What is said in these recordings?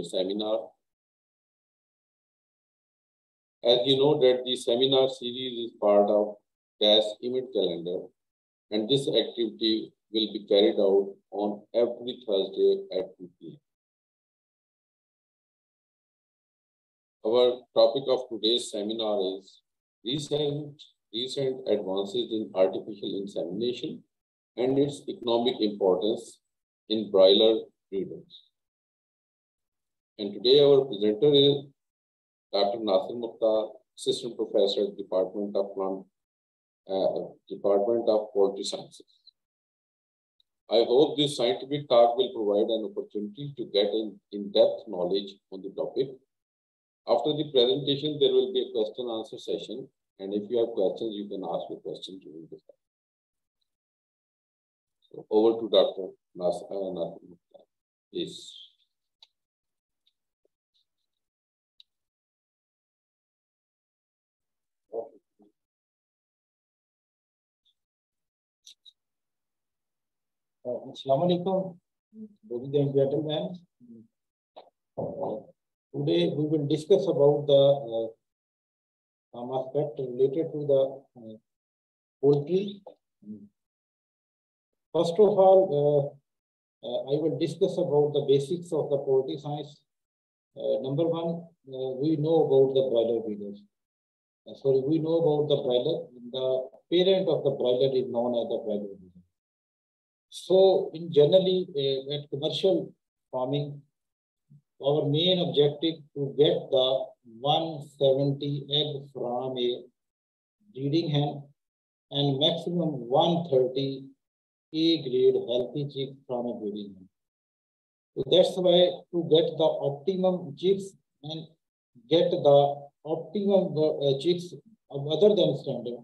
seminar. As you know that the seminar series is part of DAS event calendar, and this activity will be carried out on every Thursday at 2 p.m. Our topic of today's seminar is recent advances in artificial insemination and its economic importance in broiler breeders. And today our presenter is Dr. Nasir Mukhtar, Assistant Professor, Department of Poultry Sciences. I hope this scientific talk will provide an opportunity to get in-depth knowledge on the topic. After the presentation, there will be a question-answer session, and if you have questions, you can ask your question during this time. So over to Dr. Nasir Mukhtar, please. Assalamu alaikum, ladies and gentlemen. Today we will discuss about the some aspect related to the poultry. First of all, I will discuss about the basics of the poultry science. Number one, we know about the broiler breeders. We know about the broiler. The parent of the broiler is known as the broiler breeder. So, in generally, at commercial farming, our main objective to get the 170 egg from a breeding hen and maximum 130 A-grade healthy chick from a breeding hen. So that's why to get the optimum chicks and get the optimum chicks other than standard,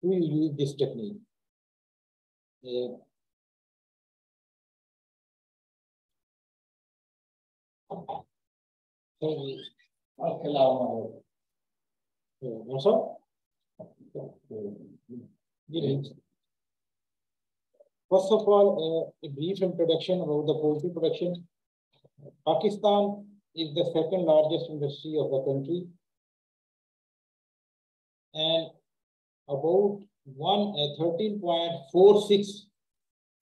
we use this technique. First of all, a brief introduction about the poultry production. Pakistan is the second largest industry of the country, and about 13.46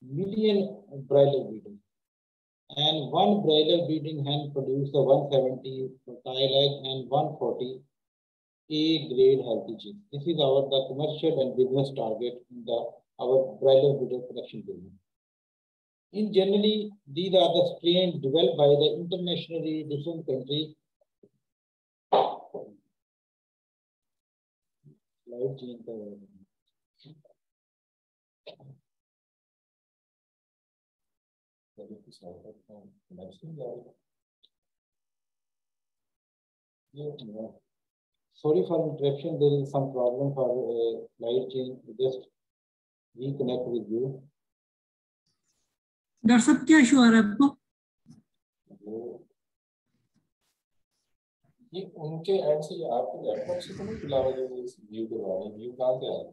million broiler breeders. And one broiler breeding hen produces 170 fertile egg and 140 A-grade healthy chicks. This is the commercial and business target in our broiler breeder production business. In generally, these are the strains developed by the internationally different countries. Slide change. Sorry for interruption. There is some problem for slide change. Just reconnect with you. Doctor साहब क्या issue आ रहा है आपको? ये उनके and से आपके laptop से तो नहीं बुलावा जो व्यू करवा रहे हैं, व्यू कहाँ से आ रहा है?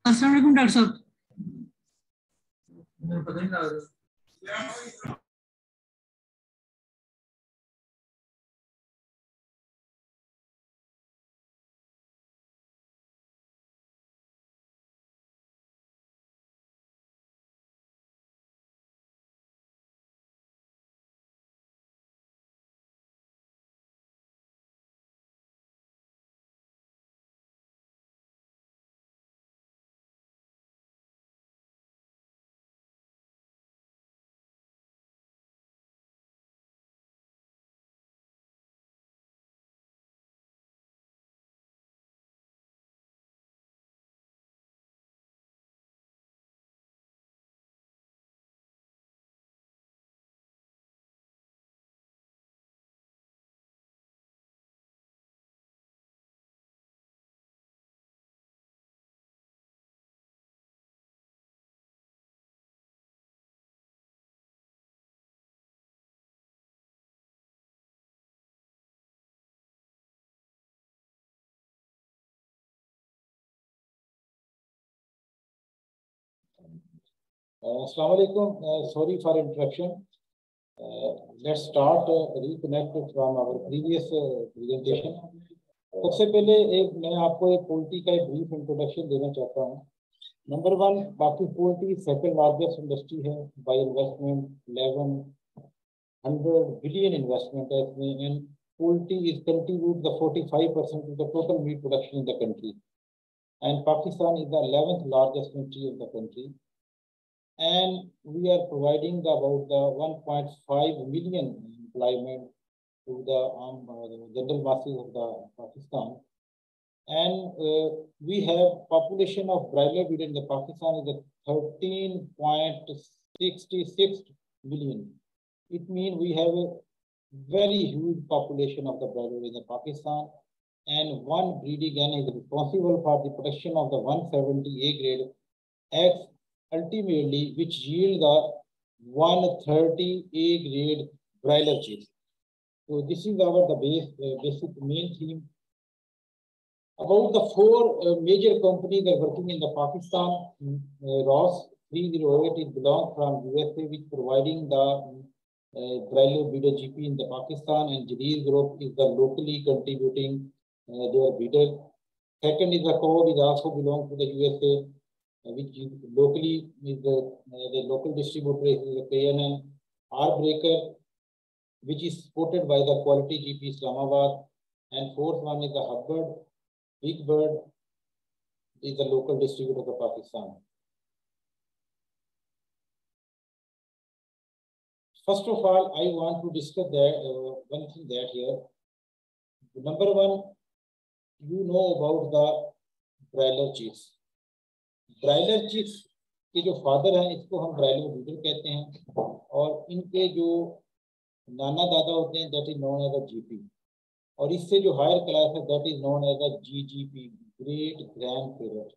अस्सलाम वालेकुम डॉक्टर साहब। Assalamu alaikum. Sorry for interruption. Let's start reconnect from our previous presentation. सबसे पहले मैं आपको एक पोल्ट्री का एक ब्रीफ इंट्रोडक्शन देना चाहता हूँ. नंबर वन, बाकी पोल्ट्री सेकंड लार्जेस्ट इंडस्ट्री है बाय इन्वेस्टमेंट. 1100 बिलियन इन्वेस्टमेंट है इसमें, and poultry is contribute the 45% of the total meat production in the country. And Pakistan is the 11th largest country of the country. And we are providing about the 1.5 million employment to the general masses of the Pakistan. And we have population of broiler breed in the Pakistan is 13.66 million. It means we have a very huge population of the broiler in the Pakistan, and one breeding hen is responsible for the production of the 170 A grade eggs, ultimately which yield the 130 A grade broiler chicks. So this is our basic main theme. About the four major companies that are working in the Pakistan, Ross 308 it belongs from USA, which providing the broiler breeder GP in the Pakistan, and Jadid Group is the locally contributing their breeder. Second is the code is also belongs to the USA, which is locally is the local distributor is the KNN. R-Breaker, which is supported by the Quality GP Islamabad, and fourth one is the Hubbard. Big Bird is the local distributor of Pakistan. First of all, I want to discuss that one thing that here. Number one, you know about the broiler chicks. Broiler chicks के जो father हैं इसको हम broiler breeder कहते हैं, और इनके जो नाना दादा होते हैं that is known as a GP, और इससे जो हायर क्लास है that is known as a GGP, great grand parent,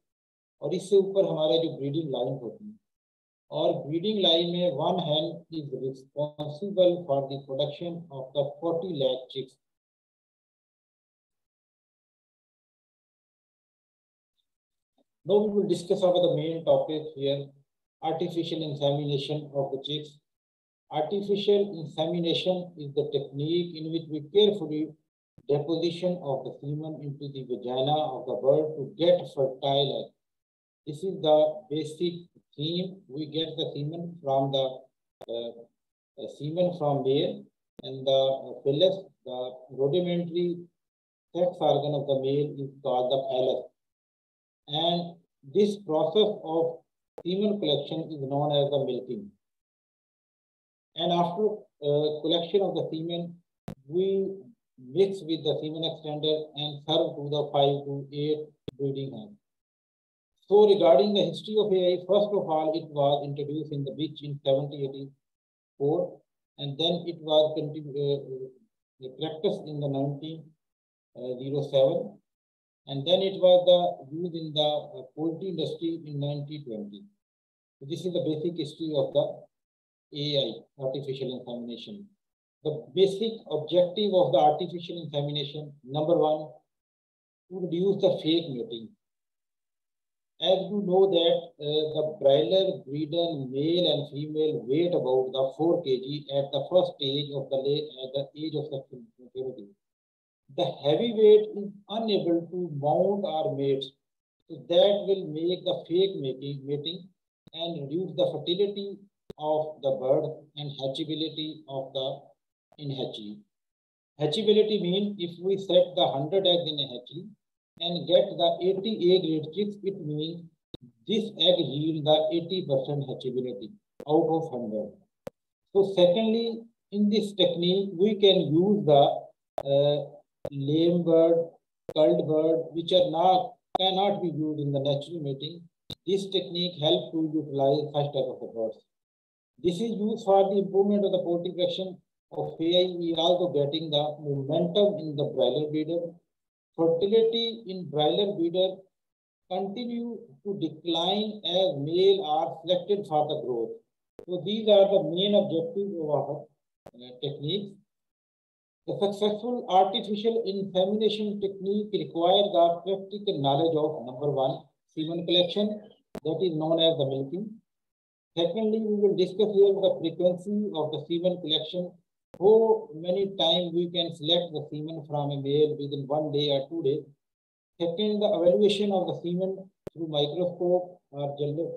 और इससे ऊपर हमारे जो ब्रीडिंग लाइन होती है, और ब्रीडिंग लाइन में one hen is responsible for the production of the 40 lakh chicks. Now we will discuss about the main topic here, artificial insemination of the chicks. Artificial insemination is the technique in which we carefully deposition of the semen into the vagina of the bird to get fertile egg. This is the basic theme. We get the semen from the semen from male, and the phallus, the rudimentary sex organ of the male, is called the phallus. And this process of semen collection is known as the milking. And after collection of the semen, we mix with the semen extender and serve to the 5 to 8 breeding hens. So regarding the history of AI, first of all, it was introduced in the beach in 1784, and then it was practiced in the 1907, and then it was used in the poultry industry in 1920. So this is the basic history of the AI, artificial insemination. The basic objective of the artificial insemination, number one, to reduce the fake mating. As you know that the broiler breeder male and female weight about the 4 kg at the first stage of the age of sexual maturity. The heavy weight is unable to mount or mate, so that will make the fake mating and reduce the fertility of the bird and hatchability of the in hatchery. Hatchability means if we set the 100 eggs in a hatchery and get the 80 egg grade chicks, it means this egg yield the 80% hatchability out of 100. So secondly, in this technique, we can use the lame bird, culled bird, which cannot be used in the natural mating. This technique helps to utilize such type of birds. This is used for the improvement of the poultry production of AI. We are also getting the momentum in the broiler breeder. Fertility in broiler breeder continue to decline as male are selected for the growth. So these are the main objectives of our techniques. The successful artificial insemination technique requires the practical knowledge of number 1, semen collection, that is known as the milking. Secondly, we will discuss here the frequency of the semen collection. How many times we can select the semen from a male within 1 day or 2 days. Second, the evaluation of the semen through microscope or gender.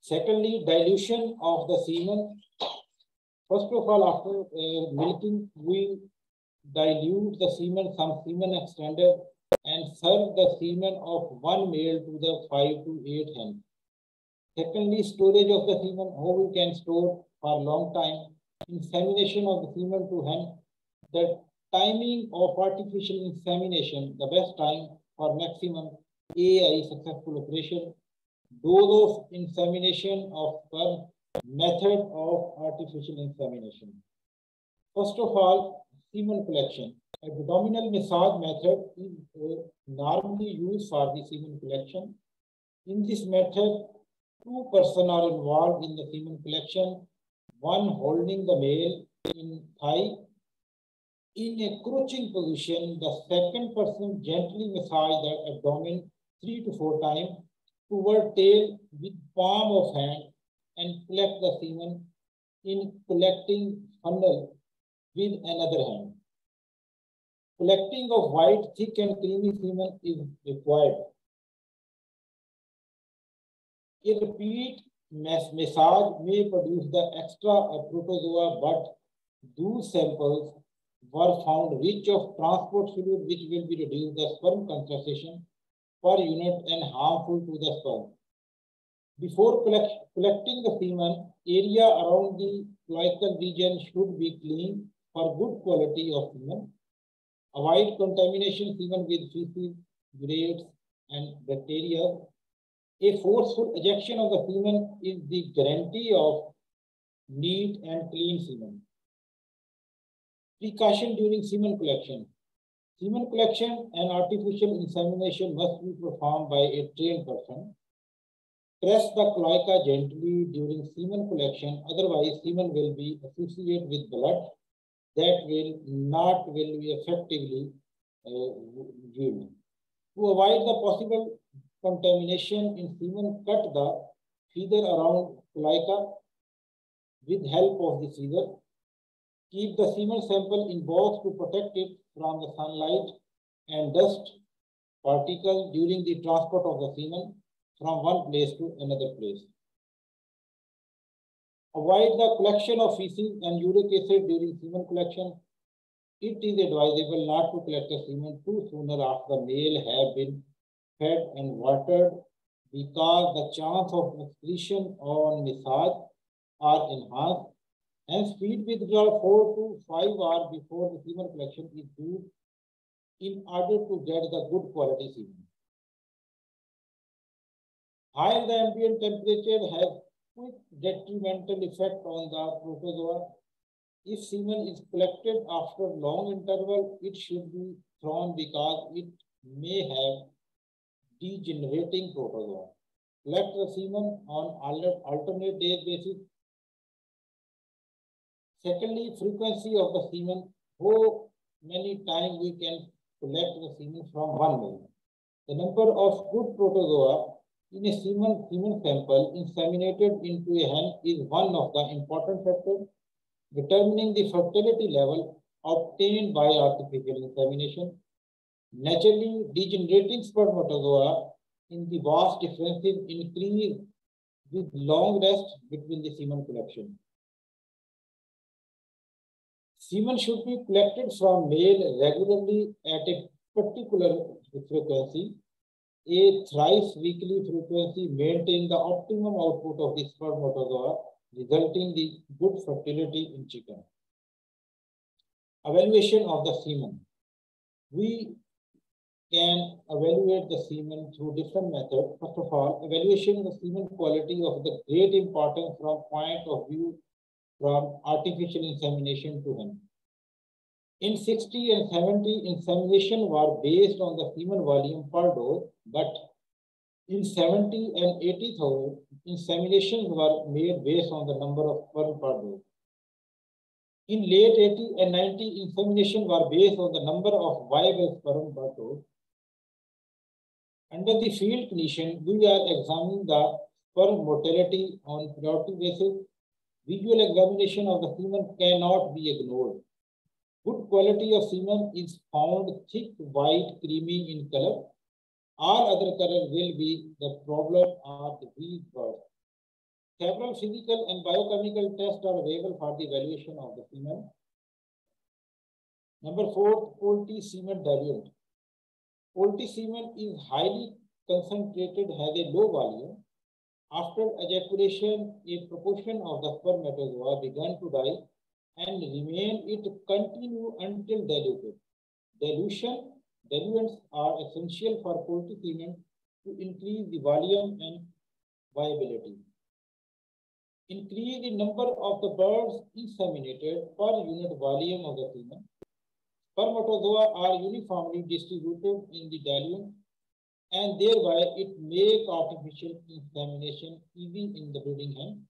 Secondly, dilution of the semen. First of all, after milking, we dilute the semen, some semen extended, and serve the semen of 1 male to the 5 to 8 hen. Secondly, storage of the semen, how we can store for a long time. Insemination of the semen to hen. The timing of artificial insemination, the best time for maximum AI successful operation. Dose of insemination of sperm, method of artificial insemination. First of all, semen collection. Abdominal massage method is normally used for the semen collection. In this method, 2 persons are involved in the semen collection, one holding the male in thigh. In a crouching position, the second person gently massage the abdomen 3 to 4 times toward tail with palm of hand and collect the semen in collecting funnel with another hand. Collecting of white, thick and creamy semen is required. A repeat massage may produce the extra protozoa, but those samples were found rich of transport fluid, which will be reduced the sperm concentration per unit and harmful to the sperm. Before collecting the semen, area around the cloacal region should be clean for good quality of semen. Avoid contamination semen with feces, grades, and bacteria. A forceful ejection of the semen is the guarantee of neat and clean semen. Precaution during semen collection. Semen collection and artificial insemination must be performed by a trained person. Press the cloaca gently during semen collection, otherwise semen will be associated with blood that will be effectively given. To avoid the possible contamination in semen, cut the feather around cloaca with help of the scissor. Keep the semen sample in box to protect it from the sunlight and dust particles during the transport of the semen from one place to another place. Avoid the collection of feces and uric acid during semen collection. It is advisable not to collect the semen too sooner after the male have been fed and watered, because the chance of excretion on massage are enhanced. Hence, feed withdrawal 4 to 5 hours before the semen collection is used in order to get the good quality semen. Higher the ambient temperature has quick detrimental effect on the protozoa. If semen is collected after long interval, it should be thrown because it may have degenerating protozoa. Collect the semen on alternate day basis. Secondly, frequency of the semen. How many times we can collect the semen from one male. The number of good protozoa in a semen sample inseminated into a hen is one of the important factors determining the fertility level obtained by artificial insemination. Naturally, degenerating spermatozoa in the vast differences increase with long rest between the semen collection. Semen should be collected from male regularly at a particular frequency. A thrice weekly frequency maintains the optimum output of the spermatozoa, resulting in the good fertility in chicken. Evaluation of the semen. We can evaluate the semen through different methods. First of all, evaluation of the semen quality of the great importance from point of view from artificial insemination to hen. In 60 and 70, insemination were based on the semen volume per dose, but in 70 and 80,000, inseminations were made based on the number of sperm per dose. In late 80 and 90, insemination were based on the number of viable sperm per dose. Under the field condition, we are examining the sperm mortality on periodic basis. Visual examination of the semen cannot be ignored. Good quality of semen is found thick, white, creamy in color. All other colors will be the problem or disease birth. Several physical and biochemical tests are available for the evaluation of the semen. Number 4, poultry semen diluent. Poultry semen is highly concentrated, has a low volume. After ejaculation, a proportion of the spermatozoa began to die and remain it continue until diluted. Diluents are essential for poultry semen to increase the volume and viability. Increase the number of the birds inseminated per unit volume of the semen. Spermatozoa are uniformly distributed in the diluent and thereby it makes artificial insemination easy in the breeding hen.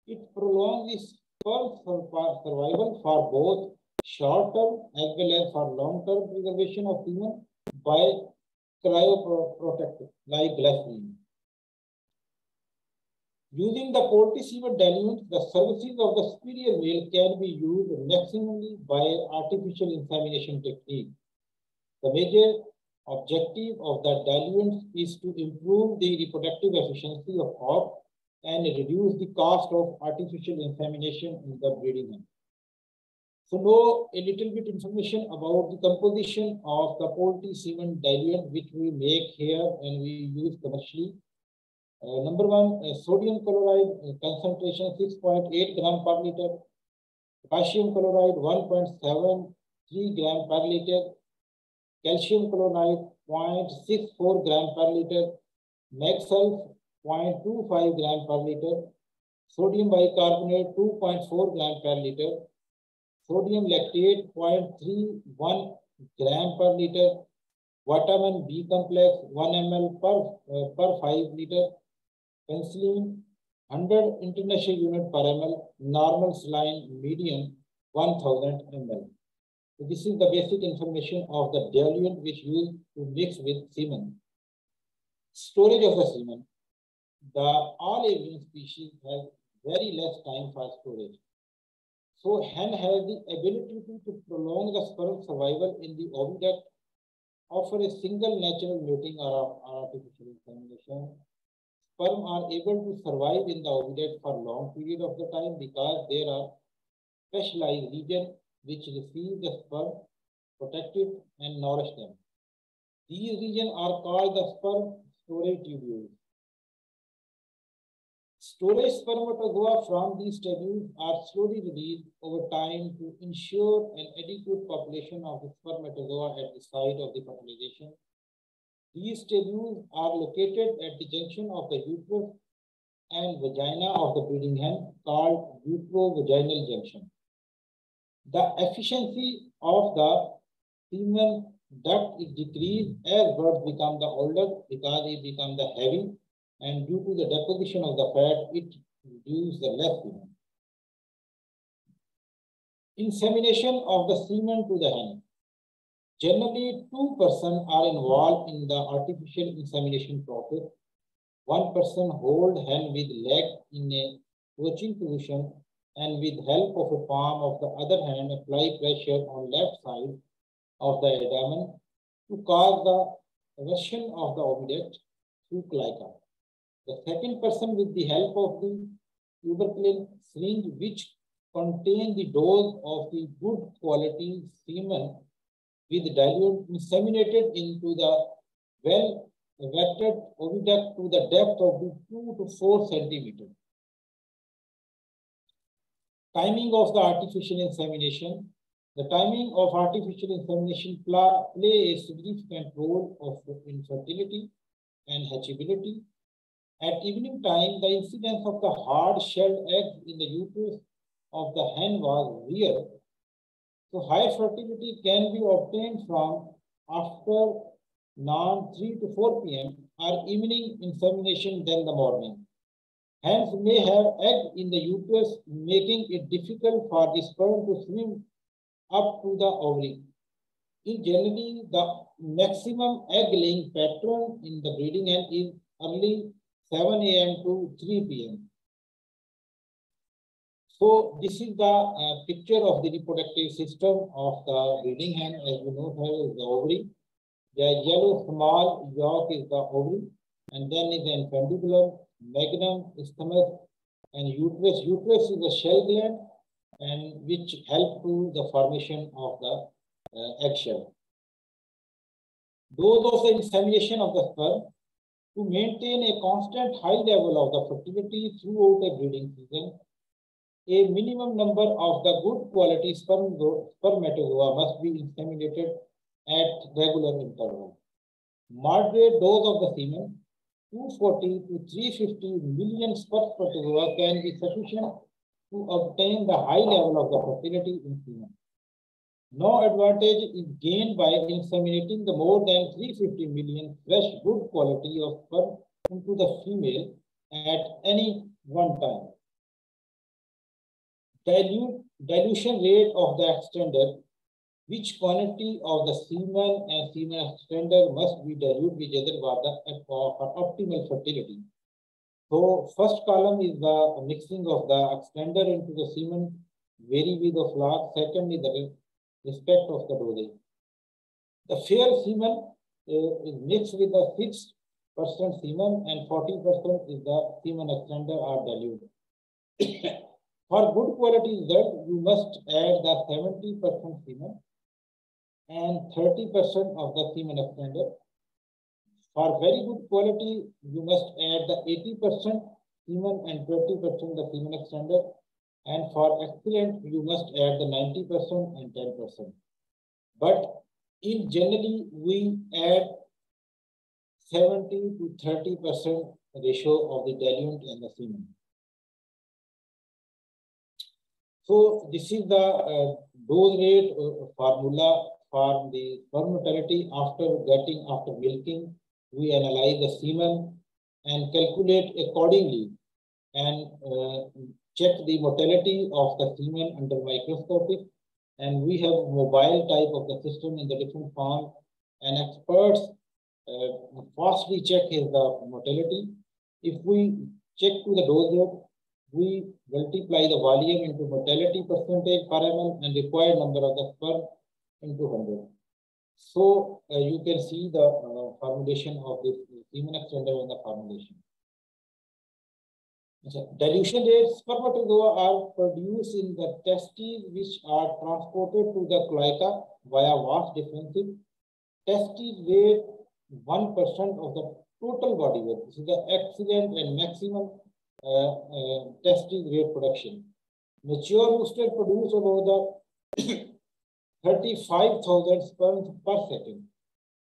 It prolongs the sperm survival for both short-term as well as for long-term preservation of semen by cryoprotective like glycerine. Using the poultry semen diluent, the services of the superior male can be used maximally by artificial insemination technique. The major objective of the diluent is to improve the reproductive efficiency of hog and reduce the cost of artificial insemination in the breeding hen. So now a little bit information about the composition of the poultry semen diluent which we make here and we use commercially. Number 1, sodium chloride concentration 6.8 gram per liter, potassium chloride 1.73 gram per liter, calcium chloride 0.64 gram per liter, Magsulf 0.25 gram per liter, sodium bicarbonate 2.4 gram per liter, sodium lactate 0.31 gram per liter, vitamin B complex 1 ml per 5 liter, penicillin 100 international unit per ml, normal saline medium 1000 ml. So this is the basic information of the diluent which used to mix with semen. Storage of the semen. All avian species have very less time for storage. So hen has the ability to prolong the sperm survival in the oviduct. Offer a single natural mating or artificial insemination. Sperm are able to survive in the oviduct for long period of the time because there are specialized regions which receive the sperm, protect it and nourish them. These regions are called the sperm storage tubules. Storage spermatozoa from these tubules are slowly released over time to ensure an adequate population of the spermatozoa at the site of the fertilization. These tubules are located at the junction of the uterus and vagina of the breeding hen called uterovaginal junction. The efficiency of the semen duct is decreased as birds become the older because it becomes the heavy, and due to the deposition of the fat, it reduces the less semen. Insemination of the semen to the hen. Generally, 2 persons are involved in the artificial insemination process. 1 person holds hen with leg in a crouching position and with help of a palm of the other hand apply pressure on left side of the abdomen to cause the evasion of the ovidect through clyca. The second person, with the help of the tuberculin syringe, which contain the dose of the good quality semen with diluent, inseminated into the well-wetted oviduct to the depth of the 2 to 4 centimeters. Timing of the artificial insemination. The timing of artificial insemination play a significant role of infertility and hatchability. At evening time, the incidence of the hard-shelled eggs in the uterus of the hen was rare. So high fertility can be obtained from after 3 to 4 p.m. or evening insemination than the morning. Hens may have egg in the uterus, making it difficult for the sperm to swim up to the ovary. In generally, the maximum egg-laying pattern in the breeding hen is early 7 a.m. to 3 p.m. So this is the picture of the reproductive system of the breeding hen. As you know, here is the ovary. The yellow small yolk is the ovary, and then is the infundibulum, magnum, isthmus, and uterus. Uterus is a shell gland, and which help to the formation of the eggshell. Dose of the insemination of the sperm. To maintain a constant high level of the fertility throughout the breeding season, a minimum number of the good quality spermatozoa must be inseminated at regular intervals. Moderate dose of the semen, 240 to 350 million spermatozoa, can be sufficient to obtain the high level of the fertility in semen. No advantage is gained by inseminating the more than 350 million fresh good quality of sperm into the female at any one time. Dilution rate of the extender. Which quantity of the semen and semen extender must be diluted with other water for optimal fertility? So first column is the mixing of the extender into the semen vary with the flock. Second is the respect of the dosage. The fair semen is mixed with the 6% semen and 40% is the semen extender are diluted. For good quality result, you must add the 70% semen and 30% of the semen extender. For very good quality, you must add the 80% semen and 20% the semen extender. And for excellent, you must add the 90% and 10%. But in generally, we add 70 to 30% ratio of the diluent and the semen. So this is the dose rate formula for the sperm mortality after milking. We analyze the semen and calculate accordingly and check the mortality of the semen under microscopic. And we have mobile type of the system in the different form. And experts fastly check the mortality. If we check to the dose rate, we multiply the volume into mortality percentage per ml and required number of the sperm into 100. So you can see the formulation of this semen extender and the formulation. Dilution rates. Spermatozoa are produced in the testes, which are transported to the cloaca via vas deferens. Testes weigh 1% of the total body weight. This is the excellent and maximum testes weight production. Mature rooster produce about the 35,000 sperms per second.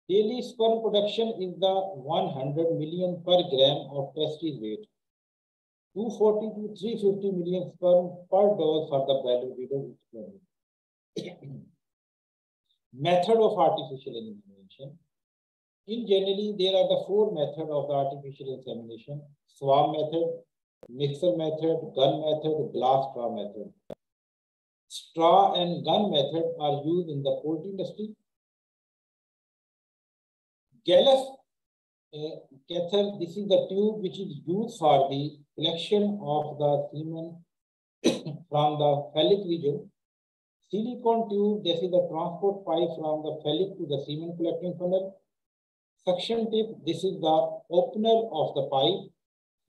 Daily sperm production is the 100 million per gram of testes weight. 240 to 350 million sperm per dose for the broiler breeder. Method of artificial insemination. In generally, there are the four methods of the artificial insemination: swab method, mixer method, gun method, glass straw method. Straw and gun method are used in the poultry industry. Gallus catheter, this is the tube which is used for the collection of the semen from the phallic region. Silicone tube, this is the transport pipe from the phallic to the semen collecting funnel. Suction tip, this is the opener of the pipe.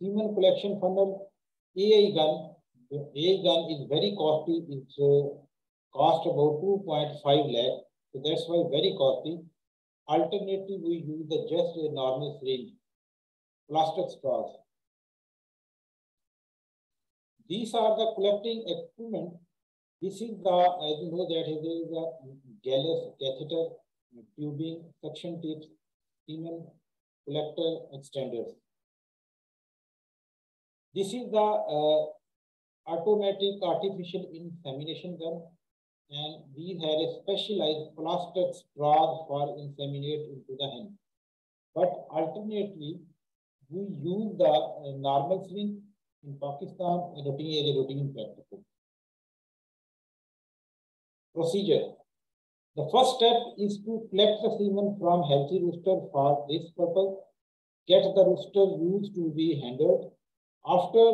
Semen collection funnel. AI gun, the AI gun is very costly. It's cost about 2.5 lakh. So that's why very costly. Alternatively, we use just a normal syringe, plastic straws. These are the collecting equipment. This is the, as you know, that is the Gallus catheter, tubing, suction tips, semen collector extenders. This is the automatic artificial insemination gun, and these have a specialized plastic straws for inseminate into the hen. But alternately, we use the normal syringe in Pakistan as a routine practice. Procedure. The first step is to collect the semen from healthy rooster. For this purpose, get the rooster used to be handled. After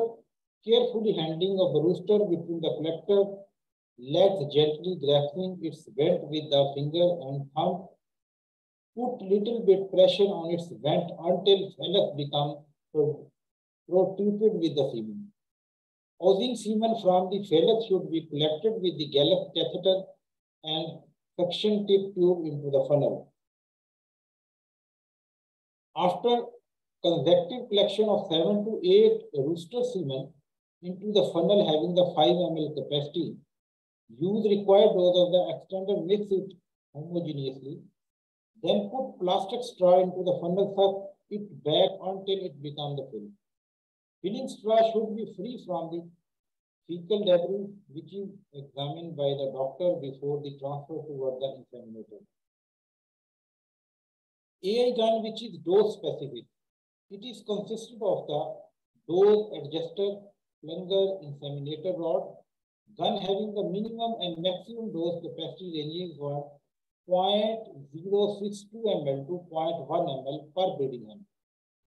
carefully handling of the rooster between the collector legs, gently grasping its vent with the finger and thumb, put little bit pressure on its vent until phallus become protruded with the semen. Oozing semen from the phallus should be collected with the Gallus catheter and suction tip tube into the funnel. After consecutive collection of 7 to 8 rooster semen into the funnel having the 5 ml capacity, use required dose of the extender, mix it homogeneously, then put plastic straw into the funnel, suck it back until it becomes the fill. Filling straw should be free from the fecal debris, which is examined by the doctor before the transfer toward the inseminator. AI gun, which is dose specific. It is consisted of the dose adjuster, plunger, inseminator rod, gun having the minimum and maximum dose capacity ranging from 0.062 ml to 0.1 ml per breeding hen.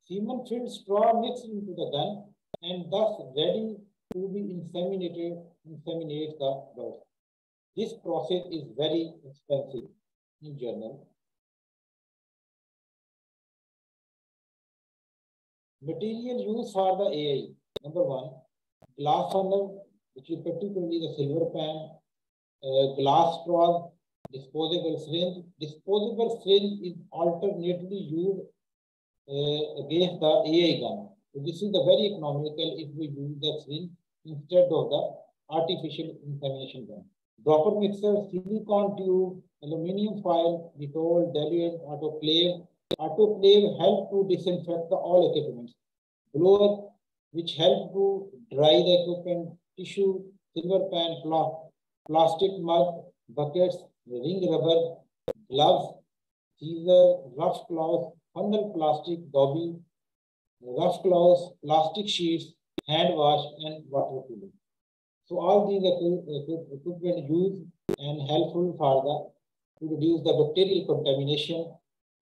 Semen filled straw mixed into the gun and thus ready to be inseminate the bird. This process is very expensive in general. Material used for the AI. Number one, glass funnel, which is particularly the silver pan, glass straw, disposable syringe. Disposable syringe is alternately used against the AI gun. So this is the very economical if we use the syringe instead of the artificial insemination gun. Dropper mixer, silicone tube, aluminum foil, Dettol, diluent, autoclave. Autoclave help to disinfect the all equipment. Blower, which help to dry the equipment. Tissue, silver pan, plastic mug, buckets, ring rubber, gloves, scissor, rough cloth, funnel plastic, dobby, rough cloths, plastic sheets, hand wash, and water cooling. So all these equipment used and helpful for to reduce the bacterial contamination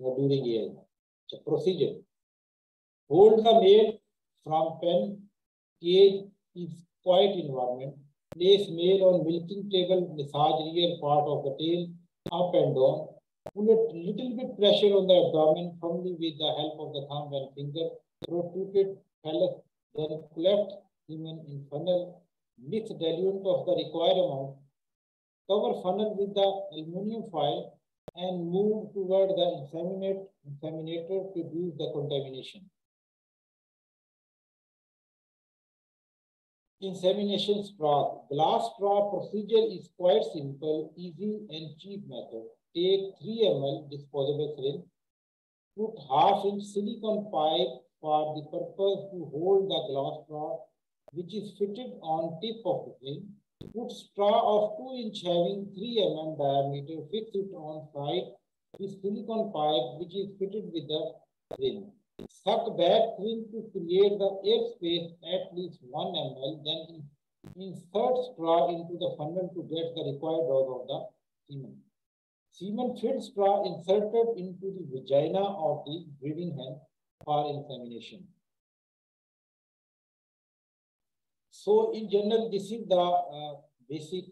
during AI. So procedure. Hold the male from pen, cage is quiet environment. Place male on milking table, massage rear part of the tail up and down. Put a little bit pressure on the abdomen firmly with the help of the thumb and finger. Protrude phallus, then collect semen in funnel. Mix diluent of the required amount. Cover funnel with the aluminum foil and move toward the inseminator to reduce the contamination. Insemination straw. Glass straw procedure is quite simple, easy and cheap method. Take 3 ml disposable syringe. Put half-inch silicone pipe for the purpose to hold the glass straw, which is fitted on tip of the syringe. Put straw of 2-inch having 3 mm diameter, fix it on side with silicone pipe which is fitted with the ring. Suck back ring to create the air space at least 1 ml, then insert straw into the funnel to get the required dose of the semen. Semen-filled straw inserted into the vagina of the breeding hen for insemination. So in general, this is the basic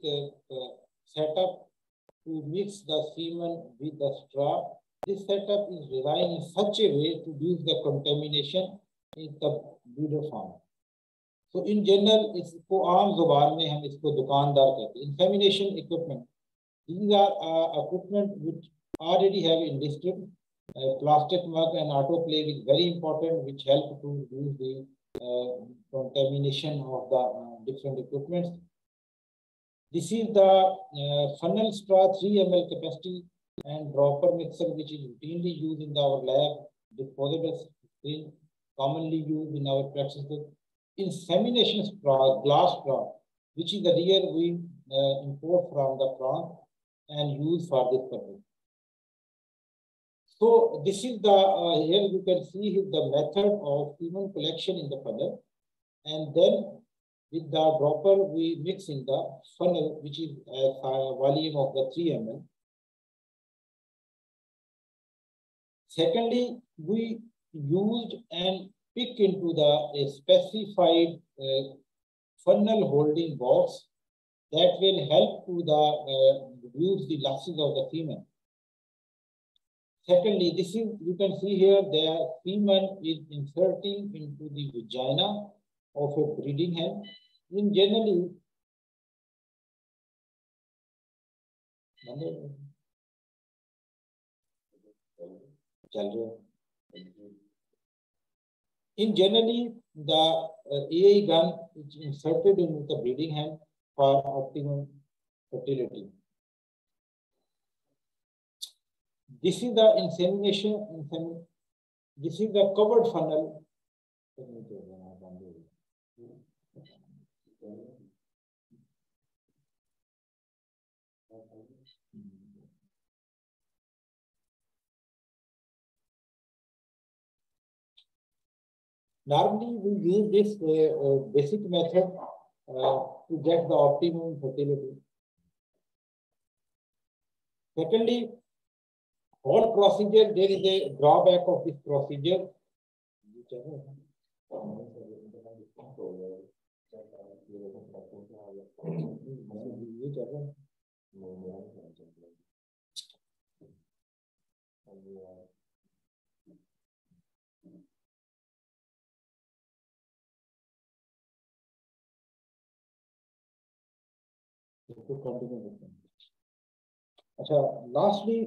setup to mix the semen with the straw. This setup is designed in such a way to reduce the contamination in the breeder farm. So in general, इसको आम ज़ुबान में हम इसको दुकानदार कहते हैं. Insemination equipment. These are equipment which already have enlisted. Plastic mug and autoclave is very important, which help to reduce the contamination of the different equipments. This is the funnel straw 3 ml capacity and dropper mixer, which is routinely used in our lab. Disposable screen commonly used in our practices. Insemination straw, glass straw, which is the rear we import from the France and use for this purpose. So this is the, here you can see the method of semen collection in the funnel. And then with the dropper, we mix in the funnel, which is a volume of the 3 ml. Secondly, we used and pick into the specified funnel holding box that will help to the reduce the losses of the semen. Secondly, this is, you can see here, the semen is inserting into the vagina of a breeding hen. In generally, the AA gun is inserted into the breeding hen for optimum fertility. This is the insemination. This is the covered funnel. Normally, we use this basic method to get the optimum fertility. Secondly, whole procedure, there is a drawback of this procedure. Lastly,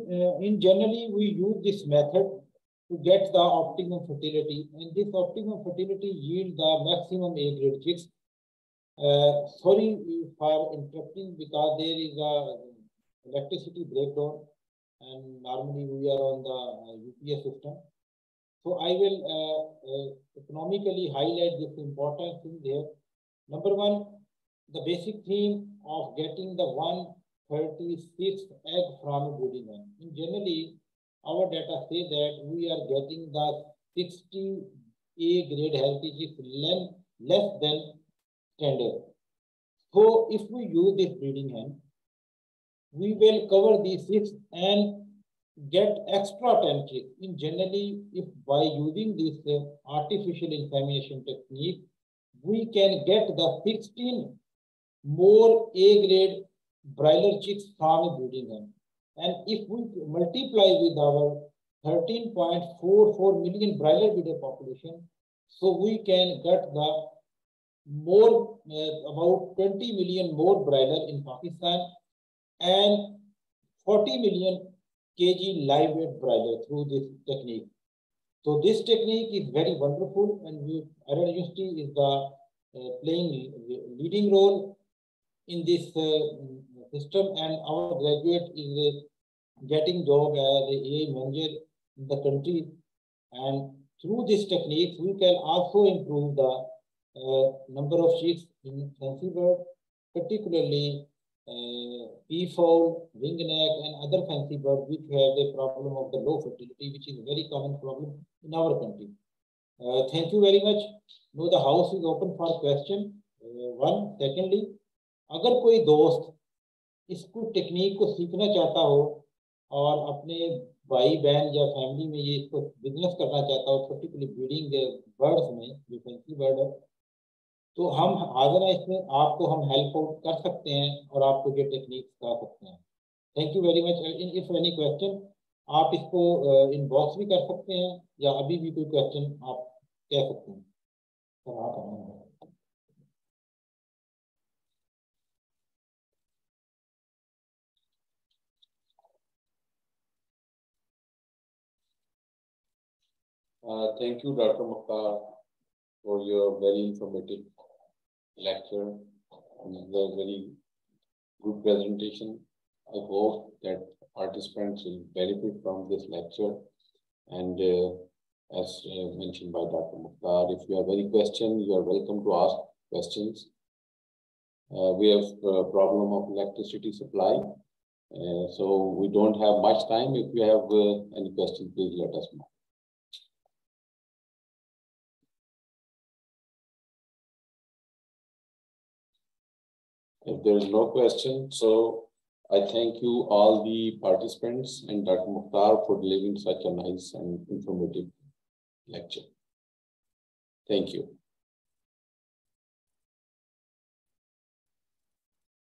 in generally, we use this method to get the optimum fertility, and this optimum fertility yield the maximum A-grade chicks. Sorry for interrupting because there is a electricity breakdown, and normally we are on the UPS system. So I will economically highlight this important thing there. Number one, the basic theme of getting the 136 egg from a breeding hen. In generally, our data say that we are getting the 60 A-grade healthy chicks less than standard. So if we use this breeding hen, we will cover these 6 and get extra 10 chicks. In generally, if by using this artificial insemination technique, we can get the 16 more A-grade broiler chicks from a breeding hen. And if we multiply with our 13.44 million broiler breeder population, so we can get the more, about 20 million more broiler in Pakistan and 40 million kg live weight broiler through this technique. So this technique is very wonderful, and Iron University is the playing leading role in this system, and our graduate is getting job as a AA manager in the country. And through this technique, we can also improve the number of chicks in fancy bird particularly peafowl, ringneck, and other fancy birds which have the problem of the low fertility, which is a very common problem in our country. Thank you very much. Now the house is open for question. One, secondly, अगर कोई दोस्त इसको technique को सीखना चाहता हो और अपने भाई बहन या फैमिली में ये इसको बिजनेस करना चाहता हो, पर्टिकुलरली ब्रीडिंग बर्ड्स में जो फैंसी बर्ड है, तो हम हाजिर हैं इसमें, आपको हम हेल्प आउट कर सकते हैं और आपको ये टेक्निक सिखा सकते हैं. Thank you very much. If any question आप इसको इनबॉक्स भी कर सकते हैं या अभी भी कोई क्वेश्चन आप कह सकते हैं. Thank you, Dr. Mukhtar, for your very informative lecture. It was a very good presentation. I hope that participants will benefit from this lecture. And as mentioned by Dr. Mukhtar, if you have any question, you are welcome to ask questions. We have a problem of electricity supply, so we don't have much time. If you have any questions, please let us know. If there is no question, so I thank you all the participants and Dr. Mukhtar for delivering such a nice and informative lecture. Thank you.